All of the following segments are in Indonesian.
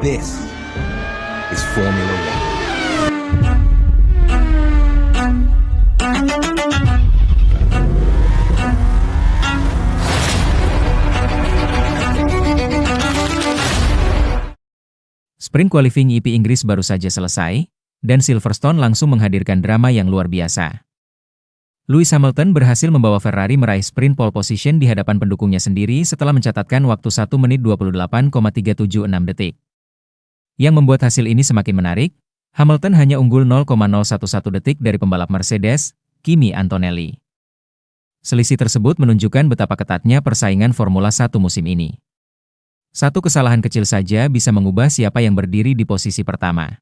This is Formula One. Sprint qualifying IP Inggris baru saja selesai, dan Silverstone langsung menghadirkan drama yang luar biasa. Lewis Hamilton berhasil membawa Ferrari meraih sprint pole position di hadapan pendukungnya sendiri setelah mencatatkan waktu 1 menit 28,376 detik. Yang membuat hasil ini semakin menarik, Hamilton hanya unggul 0,011 detik dari pembalap Mercedes, Kimi Antonelli. Selisih tersebut menunjukkan betapa ketatnya persaingan Formula 1 musim ini. Satu kesalahan kecil saja bisa mengubah siapa yang berdiri di posisi pertama.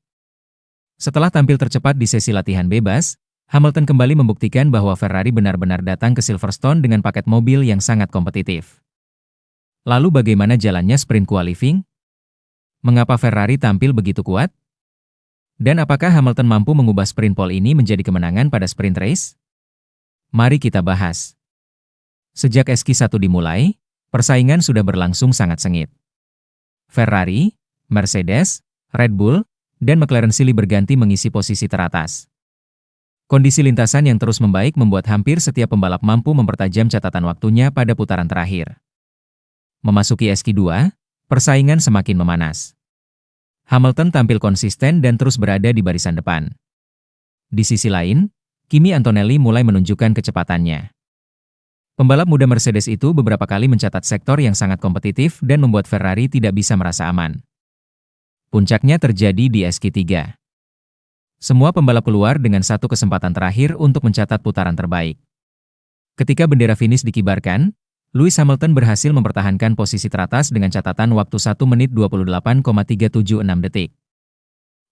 Setelah tampil tercepat di sesi latihan bebas, Hamilton kembali membuktikan bahwa Ferrari benar-benar datang ke Silverstone dengan paket mobil yang sangat kompetitif. Lalu bagaimana jalannya sprint qualifying? Mengapa Ferrari tampil begitu kuat? Dan apakah Hamilton mampu mengubah sprint pole ini menjadi kemenangan pada sprint race? Mari kita bahas. Sejak SQ1 dimulai, persaingan sudah berlangsung sangat sengit. Ferrari, Mercedes, Red Bull, dan McLaren silih berganti mengisi posisi teratas. Kondisi lintasan yang terus membaik membuat hampir setiap pembalap mampu mempertajam catatan waktunya pada putaran terakhir. Memasuki SQ2, persaingan semakin memanas. Hamilton tampil konsisten dan terus berada di barisan depan. Di sisi lain, Kimi Antonelli mulai menunjukkan kecepatannya. Pembalap muda Mercedes itu beberapa kali mencatat sektor yang sangat kompetitif dan membuat Ferrari tidak bisa merasa aman. Puncaknya terjadi di SQ3. Semua pembalap keluar dengan satu kesempatan terakhir untuk mencatat putaran terbaik. Ketika bendera finish dikibarkan, Lewis Hamilton berhasil mempertahankan posisi teratas dengan catatan waktu 1 menit 28,376 detik.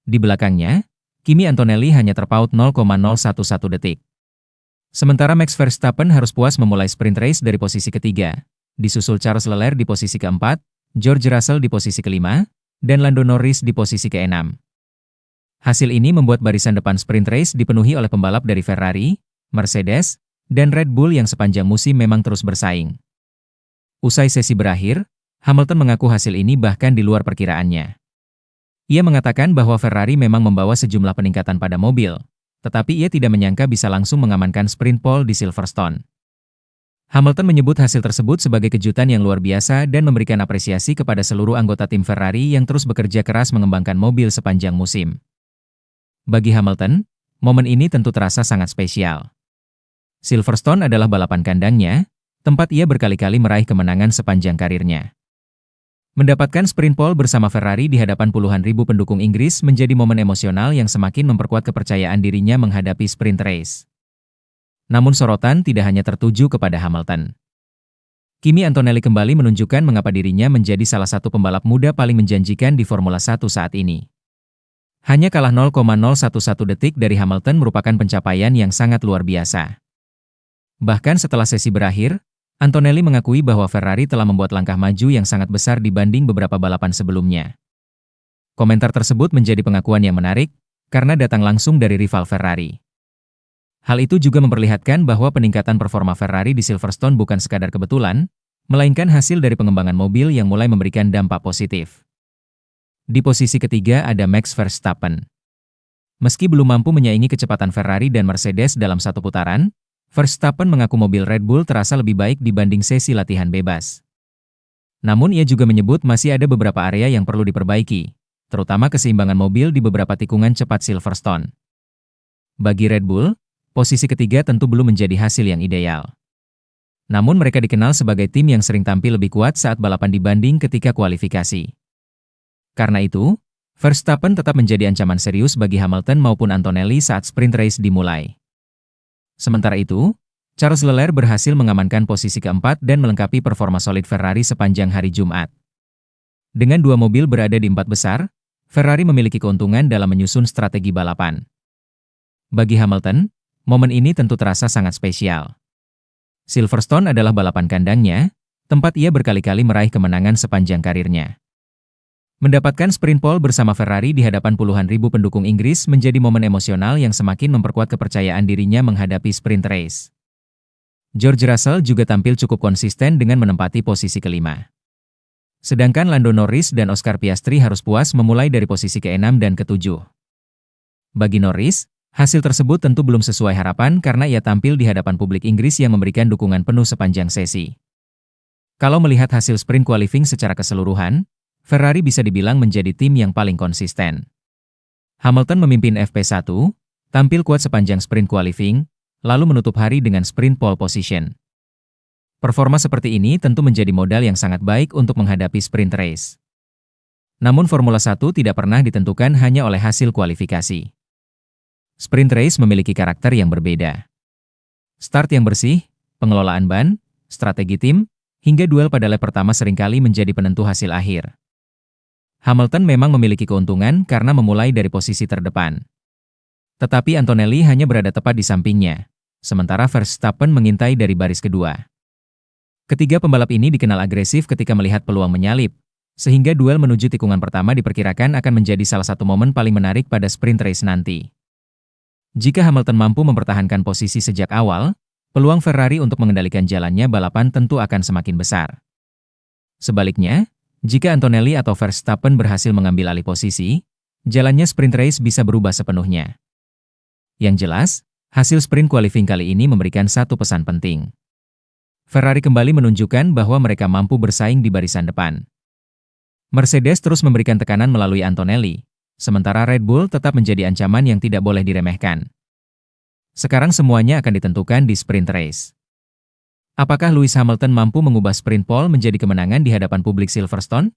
Di belakangnya, Kimi Antonelli hanya terpaut 0,011 detik. Sementara Max Verstappen harus puas memulai sprint race dari posisi ketiga, disusul Charles Leclerc di posisi keempat, George Russell di posisi kelima, dan Lando Norris di posisi keenam. Hasil ini membuat barisan depan sprint race dipenuhi oleh pembalap dari Ferrari, Mercedes, dan Red Bull yang sepanjang musim memang terus bersaing. Usai sesi berakhir, Hamilton mengaku hasil ini bahkan di luar perkiraannya. Ia mengatakan bahwa Ferrari memang membawa sejumlah peningkatan pada mobil, tetapi ia tidak menyangka bisa langsung mengamankan sprint pole di Silverstone. Hamilton menyebut hasil tersebut sebagai kejutan yang luar biasa dan memberikan apresiasi kepada seluruh anggota tim Ferrari yang terus bekerja keras mengembangkan mobil sepanjang musim. Bagi Hamilton, momen ini tentu terasa sangat spesial. Silverstone adalah balapan kandangnya, tempat ia berkali-kali meraih kemenangan sepanjang karirnya. Mendapatkan sprint pole bersama Ferrari di hadapan puluhan ribu pendukung Inggris menjadi momen emosional yang semakin memperkuat kepercayaan dirinya menghadapi sprint race. Namun sorotan tidak hanya tertuju kepada Hamilton. Kimi Antonelli kembali menunjukkan mengapa dirinya menjadi salah satu pembalap muda paling menjanjikan di Formula 1 saat ini. Hanya kalah 0,011 detik dari Hamilton merupakan pencapaian yang sangat luar biasa. Bahkan setelah sesi berakhir, Antonelli mengakui bahwa Ferrari telah membuat langkah maju yang sangat besar dibanding beberapa balapan sebelumnya. Komentar tersebut menjadi pengakuan yang menarik, karena datang langsung dari rival Ferrari. Hal itu juga memperlihatkan bahwa peningkatan performa Ferrari di Silverstone bukan sekadar kebetulan, melainkan hasil dari pengembangan mobil yang mulai memberikan dampak positif. Di posisi ketiga ada Max Verstappen. Meski belum mampu menyaingi kecepatan Ferrari dan Mercedes dalam satu putaran, Verstappen mengaku mobil Red Bull terasa lebih baik dibanding sesi latihan bebas. Namun ia juga menyebut masih ada beberapa area yang perlu diperbaiki, terutama keseimbangan mobil di beberapa tikungan cepat Silverstone. Bagi Red Bull, posisi ketiga tentu belum menjadi hasil yang ideal. Namun mereka dikenal sebagai tim yang sering tampil lebih kuat saat balapan dibanding ketika kualifikasi. Karena itu, Verstappen tetap menjadi ancaman serius bagi Hamilton maupun Antonelli saat sprint race dimulai. Sementara itu, Charles Leclerc berhasil mengamankan posisi keempat dan melengkapi performa solid Ferrari sepanjang hari Jumat. Dengan dua mobil berada di empat besar, Ferrari memiliki keuntungan dalam menyusun strategi balapan. Bagi Hamilton, momen ini tentu terasa sangat spesial. Silverstone adalah balapan kandangnya, tempat ia berkali-kali meraih kemenangan sepanjang karirnya. Mendapatkan sprint pole bersama Ferrari di hadapan puluhan ribu pendukung Inggris menjadi momen emosional yang semakin memperkuat kepercayaan dirinya menghadapi sprint race. George Russell juga tampil cukup konsisten dengan menempati posisi kelima. Sedangkan Lando Norris dan Oscar Piastri harus puas memulai dari posisi ke-6 dan ke-7. Bagi Norris, hasil tersebut tentu belum sesuai harapan karena ia tampil di hadapan publik Inggris yang memberikan dukungan penuh sepanjang sesi. Kalau melihat hasil sprint qualifying secara keseluruhan, Ferrari bisa dibilang menjadi tim yang paling konsisten. Hamilton memimpin FP1, tampil kuat sepanjang sprint qualifying, lalu menutup hari dengan sprint pole position. Performa seperti ini tentu menjadi modal yang sangat baik untuk menghadapi sprint race. Namun Formula 1 tidak pernah ditentukan hanya oleh hasil kualifikasi. Sprint race memiliki karakter yang berbeda. Start yang bersih, pengelolaan ban, strategi tim, hingga duel pada lap pertama seringkali menjadi penentu hasil akhir. Hamilton memang memiliki keuntungan karena memulai dari posisi terdepan. Tetapi Antonelli hanya berada tepat di sampingnya, sementara Verstappen mengintai dari baris kedua. Ketiga pembalap ini dikenal agresif ketika melihat peluang menyalip, sehingga duel menuju tikungan pertama diperkirakan akan menjadi salah satu momen paling menarik pada sprint race nanti. Jika Hamilton mampu mempertahankan posisi sejak awal, peluang Ferrari untuk mengendalikan jalannya balapan tentu akan semakin besar. Sebaliknya, jika Antonelli atau Verstappen berhasil mengambil alih posisi, jalannya sprint race bisa berubah sepenuhnya. Yang jelas, hasil sprint qualifying kali ini memberikan satu pesan penting. Ferrari kembali menunjukkan bahwa mereka mampu bersaing di barisan depan. Mercedes terus memberikan tekanan melalui Antonelli, sementara Red Bull tetap menjadi ancaman yang tidak boleh diremehkan. Sekarang semuanya akan ditentukan di sprint race. Apakah Lewis Hamilton mampu mengubah sprint pole menjadi kemenangan di hadapan publik Silverstone?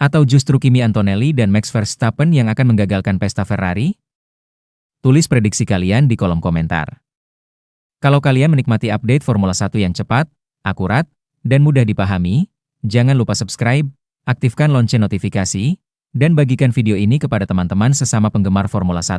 Atau justru Kimi Antonelli dan Max Verstappen yang akan menggagalkan pesta Ferrari? Tulis prediksi kalian di kolom komentar. Kalau kalian menikmati update Formula 1 yang cepat, akurat, dan mudah dipahami, jangan lupa subscribe, aktifkan lonceng notifikasi, dan bagikan video ini kepada teman-teman sesama penggemar Formula 1.